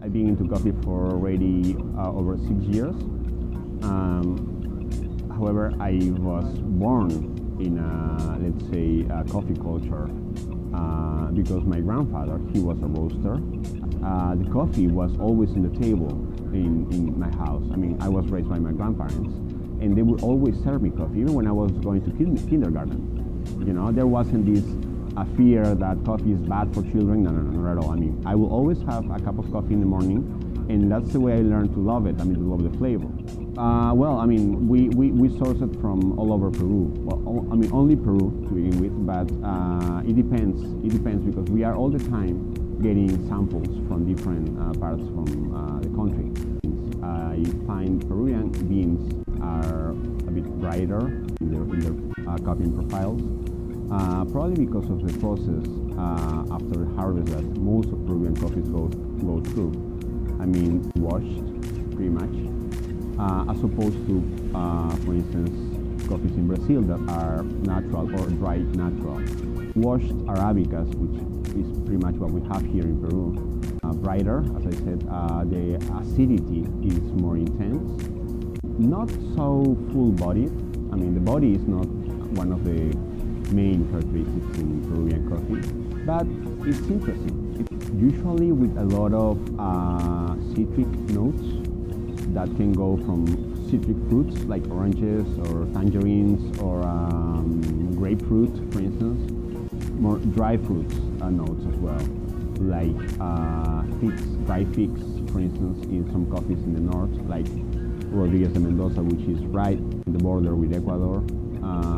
I've been into coffee for already over 6 years. However, I was born in let's say, a coffee culture because my grandfather, he was a roaster. The coffee was always on the table in my house. I mean, I was raised by my grandparents, and they would always serve me coffee, even when I was going to kindergarten. You know, there wasn't this fear that coffee is bad for children. No, not at all. I mean, I will always have a cup of coffee in the morning, and that's the way I learned to love it. I mean, to love the flavor. Well, I mean, we source it from all over Peru. Well, I mean, only Peru to begin with, but it depends. It depends because we are all the time getting samples from different parts from the country. I find Peruvian beans are a bit brighter in their coffee profiles, probably because of the process after the harvest that most of Peruvian coffees go through. I mean, washed, pretty much, as opposed to, for instance, coffees in Brazil that are natural or dried natural. Washed Arabicas, which is pretty much what we have here in Peru, brighter, as I said, the acidity is more intense, not so full-bodied. I mean, the body is not one of the main characteristics in Peruvian coffee, but it's interesting. It's usually with a lot of citric notes that can go from citric fruits like oranges or tangerines or grapefruit, for instance. More dry fruits notes as well, like figs, dry figs, for instance, in some coffees in the north, like Rodriguez de Mendoza, which is right in the border with Ecuador,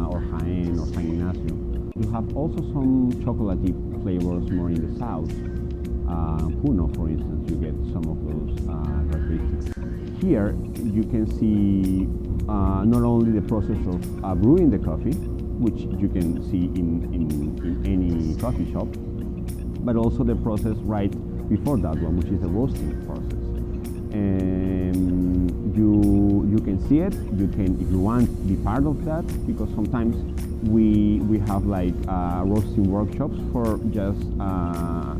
or Jaén or San Ignacio. You have also some chocolatey flavors more in the south. Puno, for instance, you get some of those characteristics. Here you can see not only the process of brewing the coffee, which you can see in any coffee shop, but also the process right before that one, which is the roasting process. And you can see it. You can, if you want, be part of that, because sometimes we have like roasting workshops for just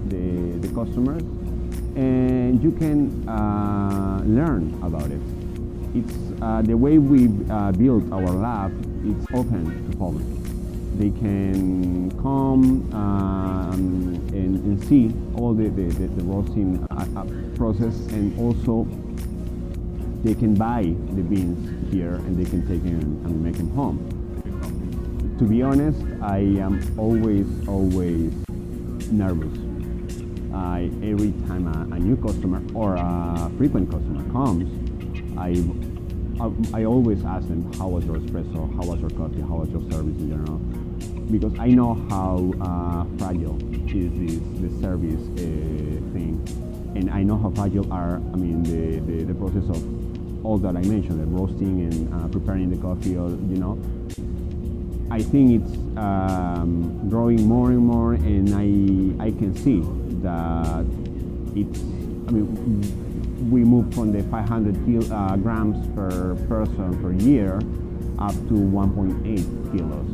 the customers, and you can learn about it. It's the way we build our lab. It's open to public. They can come and see all the roasting process, and also they can buy the beans here and they can take them and make them home. To be honest, I am always nervous. Every time a new customer or a frequent customer comes, I always ask them, how was your espresso, how was your coffee, how was your service in general, because I know how fragile is the service thing, and I know how fragile are, I mean, the process of all that I mentioned, the roasting and preparing the coffee, or, you know. I think it's growing more and more, and I can see that it's, I mean, we move from the 500 grams per person per year up to 1.8 kilos,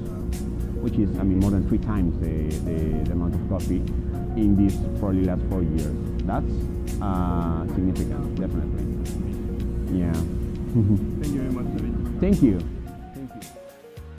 which is, I mean, more than 3 times the amount of coffee in these probably last 4 years. That's significant, definitely. Yeah. Thank you very much, David. Thank you.